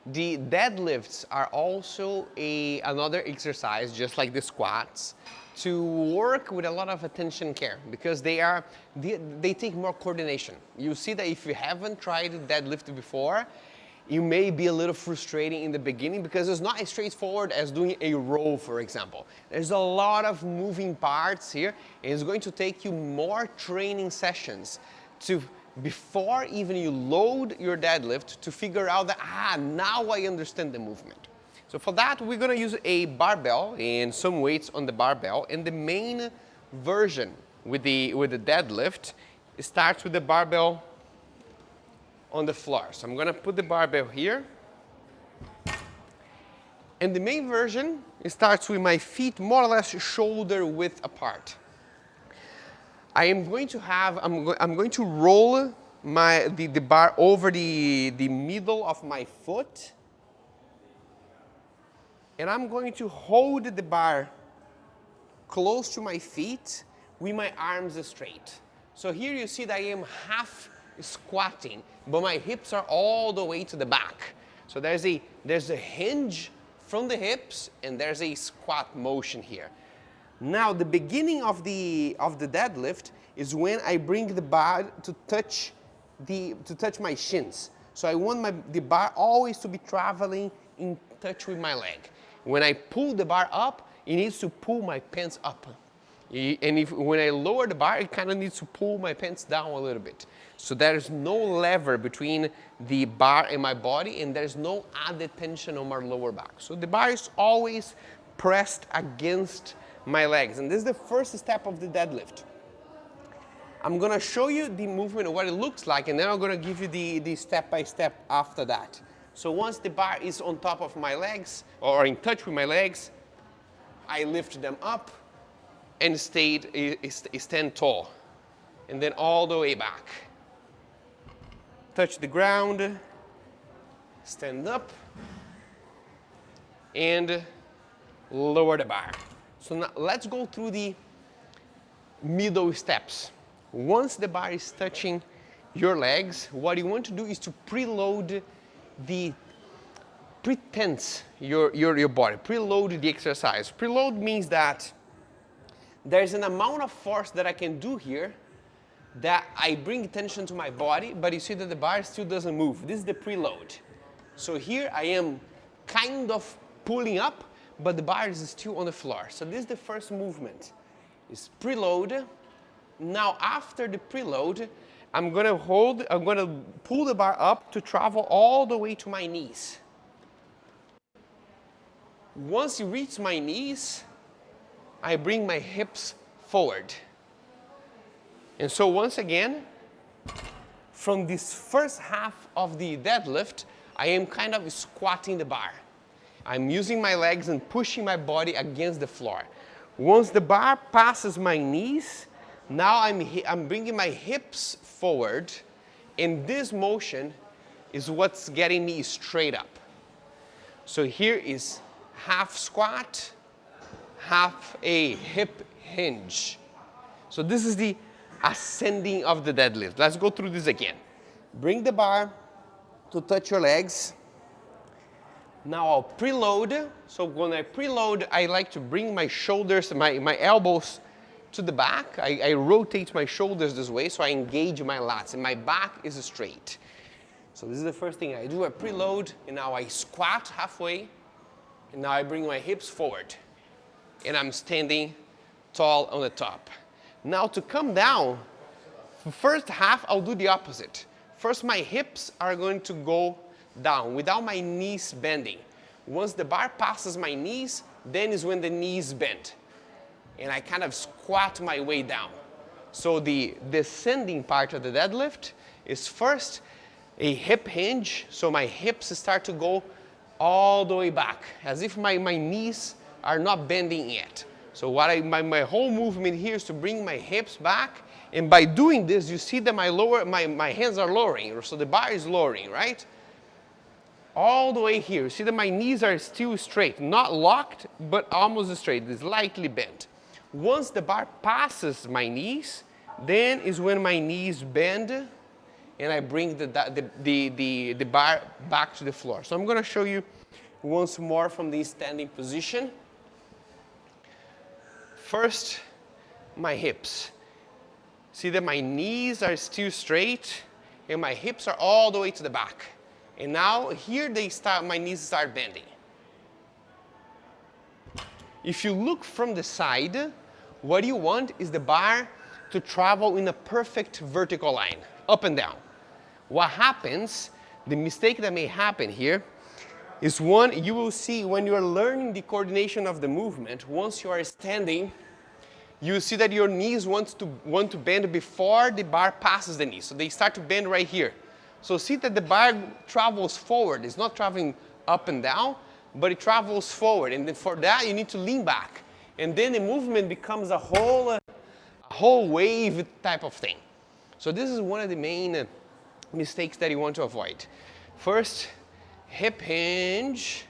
The deadlifts are also another exercise, just like the squats, to work with a lot of attention care because they take more coordination. You see that if you haven't tried deadlift before, you may be a little frustrating in the beginning because it's not as straightforward as doing a row, for example. There's a lot of moving parts here, and it's going to take you more training sessions before even you load your deadlift to figure out that, now I understand the movement. So for that, we're gonna use a barbell and some weights on the barbell. And the main version with the deadlift, it starts with the barbell on the floor. So I'm gonna put the barbell here. And the main version, it starts with my feet more or less shoulder width apart. I'm going to roll the bar over the middle of my foot. And I'm going to hold the bar close to my feet with my arms straight. So here you see that I am half squatting, but my hips are all the way to the back. So there's a hinge from the hips and there's a squat motion here. Now the beginning of the deadlift is when I bring the bar to touch my shins. So I want the bar always to be traveling in touch with my leg. When I pull the bar up, it needs to pull my pants up. And when I lower the bar, it kind of needs to pull my pants down a little bit. So there's no lever between the bar and my body, and there's no added tension on my lower back. So the bar is always pressed against my legs. And this is the first step of the deadlift. I'm gonna show you the movement of what it looks like, and then I'm gonna give you the step-by-step after that. So once the bar is on top of my legs, or in touch with my legs, I lift them up and stand tall. And then all the way back. Touch the ground, stand up, and lower the bar. So now let's go through the middle steps. Once the bar is touching your legs, what you want to do is to preload pre-tense your body, preload the exercise. Preload means that there's an amount of force that I can do here that I bring tension to my body, but you see that the bar still doesn't move. This is the preload. So here I am kind of pulling up, but the bar is still on the floor. So this is the first movement. It's preload. Now after the preload, I'm gonna pull the bar up to travel all the way to my knees. Once you reach my knees, I bring my hips forward. And so once again, from this first half of the deadlift, I am kind of squatting the bar. I'm using my legs and pushing my body against the floor. Once the bar passes my knees, now I'm bringing my hips forward, and this motion is what's getting me straight up. So here is half squat, half a hip hinge. So this is the ascending of the deadlift. Let's go through this again. Bring the bar to touch your legs. Now I'll preload. So when I preload, I like to bring my shoulders, my elbows to the back. I rotate my shoulders this way so I engage my lats and my back is straight. So this is the first thing I do. I preload and now I squat halfway and now I bring my hips forward and I'm standing tall on the top. Now to come down, the first half I'll do the opposite. First my hips are going to go down without my knees bending. Once the bar passes my knees, then is when the knees bend. And I kind of squat my way down. So the descending part of the deadlift is first a hip hinge, so my hips start to go all the way back, as if my knees are not bending yet. So my whole movement here is to bring my hips back, and by doing this, you see that my hands are lowering, so the bar is lowering, right? All the way here, you see that my knees are still straight, not locked, but almost straight, slightly bent. Once the bar passes my knees, then is when my knees bend and I bring the bar back to the floor. So I'm going to show you once more from the standing position. First, my hips. See that my knees are still straight and my hips are all the way to the back. And now here my knees start bending. If you look from the side, what you want is the bar to travel in a perfect vertical line, up and down. What happens, the mistake that may happen here, is one, you will see when you are learning the coordination of the movement, once you are standing, you see that your knees want to bend before the bar passes the knee. So they start to bend right here. So see that the bar travels forward. It's not traveling up and down, but it travels forward. And then for that, you need to lean back. And then the movement becomes a whole wave type of thing. So this is one of the main mistakes that you want to avoid. First, hip hinge.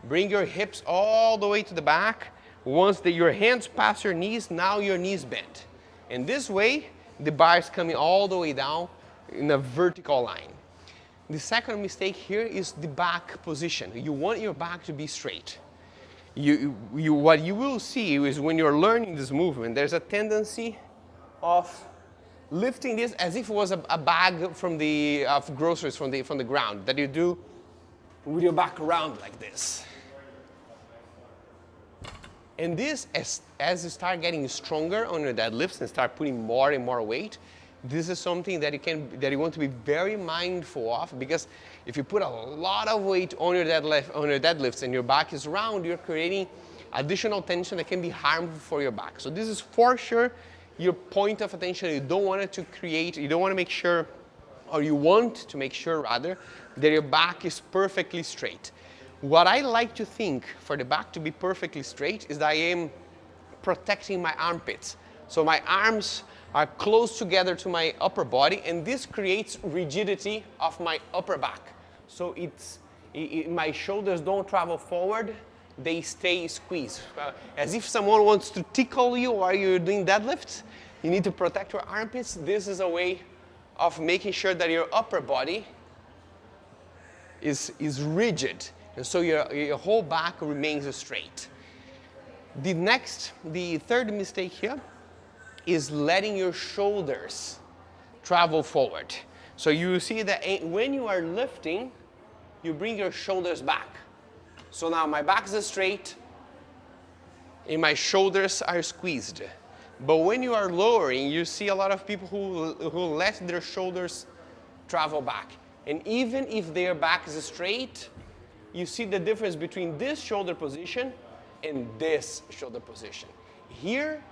Bring your hips all the way to the back. Once your hands pass your knees, now your knees bend. And this way, the bar is coming all the way down in a vertical line. The second mistake here is the back position. You want your back to be straight. What you will see is when you're learning this movement, there's a tendency of lifting this as if it was a bag of groceries from the ground that you do with your back around like this. And this, as you start getting stronger on your deadlifts and start putting more and more weight, this is something that you want to be very mindful of, because if you put a lot of weight on your deadlifts and your back is round, you're creating additional tension that can be harmful for your back. So this is for sure your point of attention. You don't want to make sure, or you want to make sure rather, that your back is perfectly straight. What I like to think for the back to be perfectly straight is that I am protecting my armpits. So my arms are close together to my upper body, and this creates rigidity of my upper back. So my shoulders don't travel forward, they stay squeezed. As if someone wants to tickle you while you're doing deadlifts, you need to protect your armpits. This is a way of making sure that your upper body is rigid, and so your whole back remains straight. The third mistake here is letting your shoulders travel forward. So you see that when you are lifting, you bring your shoulders back. So now my back is straight and my shoulders are squeezed. But when you are lowering, you see a lot of people who let their shoulders travel back. And even if their back is straight, you see the difference between this shoulder position and this shoulder position. Here,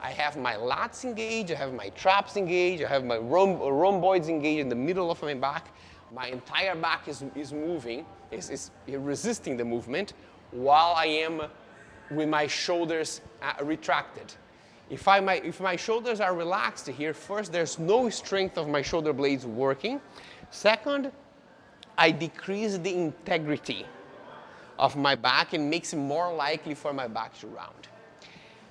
I have my lats engaged, I have my traps engaged, I have my rhomboids engaged in the middle of my back. My entire back is moving, is resisting the movement, while I am with my shoulders retracted. If my shoulders are relaxed here, first, there's no strength of my shoulder blades working. Second, I decrease the integrity of my back and makes it more likely for my back to round.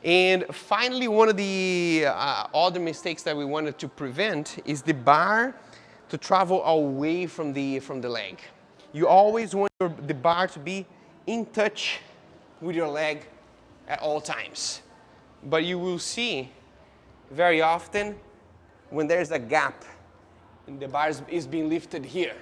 And finally, one of the other mistakes that we wanted to prevent is the bar to travel away from the leg. You always want the bar to be in touch with your leg at all times. But you will see very often when there's a gap and the bar is being lifted here,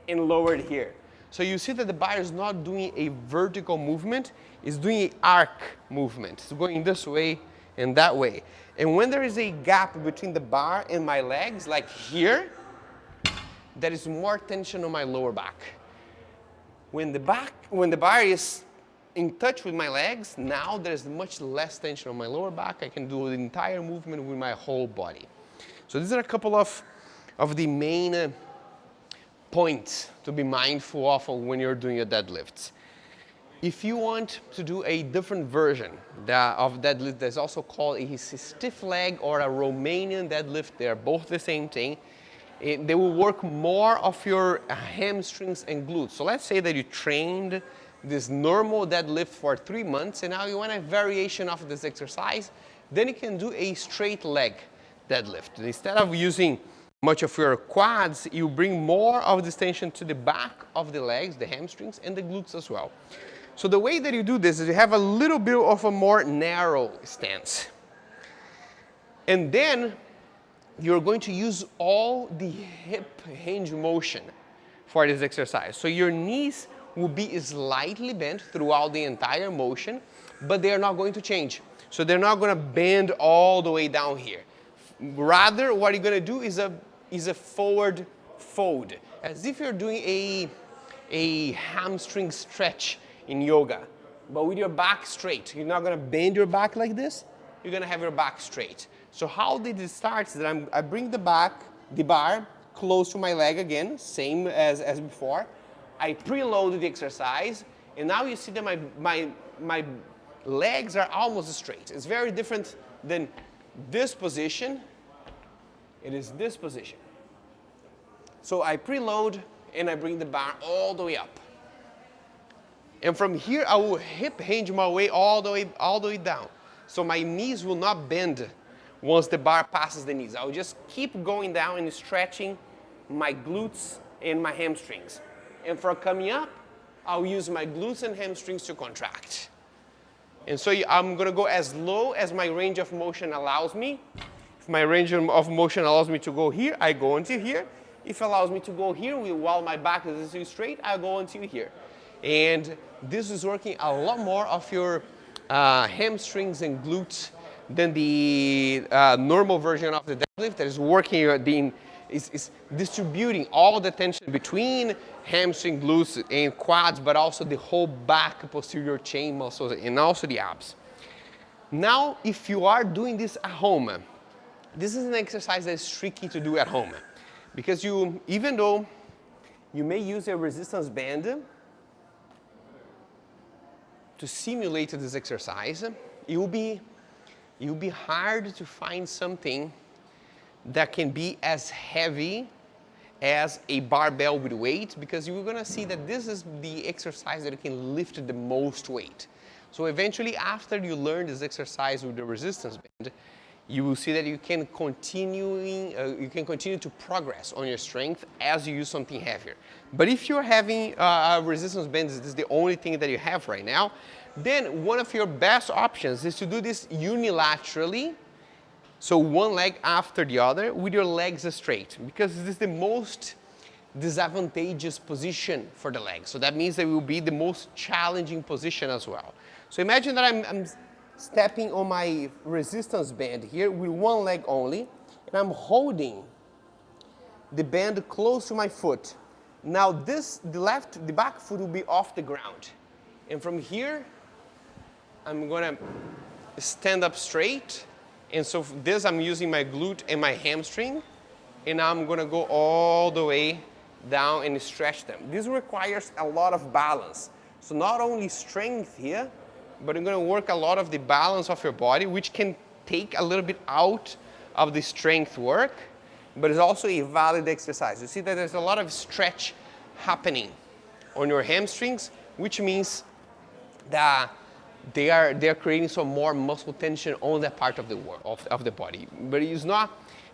and lowered here. So you see that the bar is not doing a vertical movement, it's doing an arc movement. It's going this way and that way. And when there is a gap between the bar and my legs, like here, there is more tension on my lower back. When the bar is in touch with my legs, now there's much less tension on my lower back. I can do the entire movement with my whole body. So these are a couple of the main points to be mindful of when you're doing your deadlifts. If you want to do a different version of deadlift that's also called a stiff leg or a Romanian deadlift, they're both the same thing. They will work more of your hamstrings and glutes. So let's say that you trained this normal deadlift for 3 months and now you want a variation of this exercise, then you can do a straight leg. deadlift. Instead of using much of your quads, you bring more of this tension to the back of the legs, the hamstrings, and the glutes as well. So the way that you do this is you have a little bit of a more narrow stance. And then you're going to use all the hip hinge motion for this exercise. So your knees will be slightly bent throughout the entire motion, but they are not going to change. So they're not going to bend all the way down here. Rather, what you're going to do is a forward fold, as if you're doing a hamstring stretch in yoga, but with your back straight. You're not going to bend your back like this. You're going to have your back straight. So how did it start? That I bring the bar close to my leg again, same as before. I preload the exercise, and now you see that my legs are almost straight. It's very different than this position. It is this position. So I preload, and I bring the bar all the way up. And from here, I will hip hinge my way all the way down. So my knees will not bend once the bar passes the knees. I will just keep going down and stretching my glutes and my hamstrings. And for coming up, I'll use my glutes and hamstrings to contract. And so I'm going to go as low as my range of motion allows me. If my range of motion allows me to go here, I go until here. If it allows me to go here while my back is still straight, I go until here. And this is working a lot more of your hamstrings and glutes than the normal version of the deadlift that is working, is distributing all the tension between hamstring, glutes, and quads, but also the whole back posterior chain muscles and also the abs. Now, if you are doing this at home, this is an exercise that is tricky to do at home, because even though you may use a resistance band to simulate this exercise, it will be hard to find something that can be as heavy as a barbell with weight, because you're going to see that this is the exercise that you can lift the most weight. So eventually, after you learn this exercise with the resistance band, you will see that you can continue to progress on your strength as you use something heavier. But if you're having a resistance band, this is the only thing that you have right now, then one of your best options is to do this unilaterally, so one leg after the other with your legs straight, because this is the most disadvantageous position for the legs. So that means that it will be the most challenging position as well. So imagine that I'm stepping on my resistance band here with one leg only, and I'm holding the band close to my foot. Now the back foot will be off the ground. And from here, I'm gonna stand up straight. And so for this, I'm using my glute and my hamstring, and now I'm gonna go all the way down and stretch them. This requires a lot of balance. So not only strength here, but you're gonna work a lot of the balance of your body, which can take a little bit out of the strength work, but it's also a valid exercise. You see that there's a lot of stretch happening on your hamstrings, which means that they are creating some more muscle tension on that part of the body. But it's not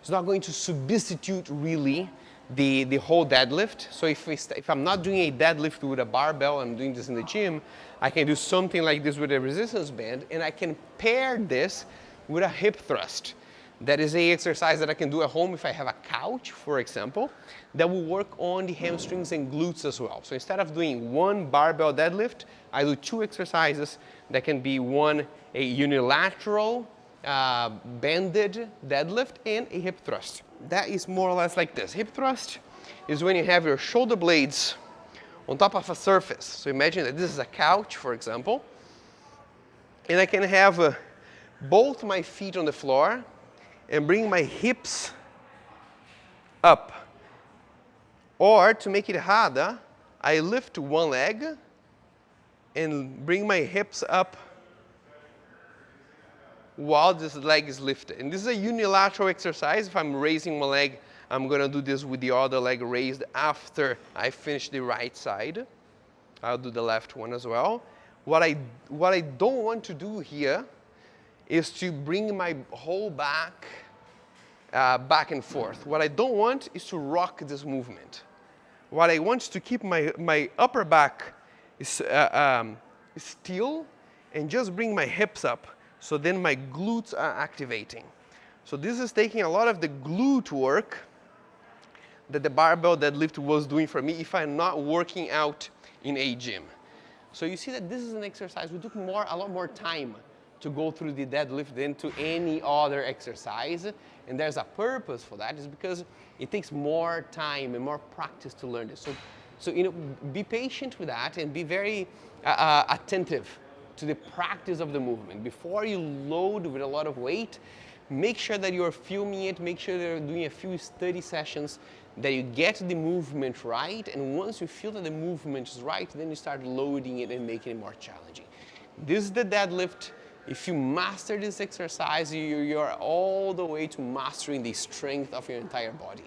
going to substitute really the whole deadlift. So if I'm not doing a deadlift with a barbell, I'm doing this in the gym, I can do something like this with a resistance band, and I can pair this with a hip thrust. That is a exercise that I can do at home if I have a couch, for example, that will work on the hamstrings and glutes as well. So instead of doing one barbell deadlift, I do two exercises that can be one, a unilateral banded deadlift and a hip thrust. That is more or less like this. Hip thrust is when you have your shoulder blades on top of a surface. So imagine that this is a couch, for example, and I can have both my feet on the floor and bring my hips up. Or to make it harder, I lift one leg and bring my hips up while this leg is lifted. And this is a unilateral exercise. If I'm raising one leg, I'm gonna do this with the other leg raised after I finish the right side. I'll do the left one as well. What I don't want to do here is to bring my whole back back and forth. What I don't want is to rock this movement. What I want is to keep my upper back still and just bring my hips up. So then my glutes are activating. So this is taking a lot of the glute work that the barbell deadlift was doing for me if I'm not working out in a gym. So you see that this is an exercise. We took a lot more time to go through the deadlift than to any other exercise. And there's a purpose for that. It's because it takes more time and more practice to learn this. So be patient with that and be very attentive to the practice of the movement. Before you load with a lot of weight, make sure that you're filming it, make sure that you're doing a few study sessions, that you get the movement right, and once you feel that the movement is right, then you start loading it and making it more challenging. This is the deadlift. If you master this exercise, you're all the way to mastering the strength of your entire body.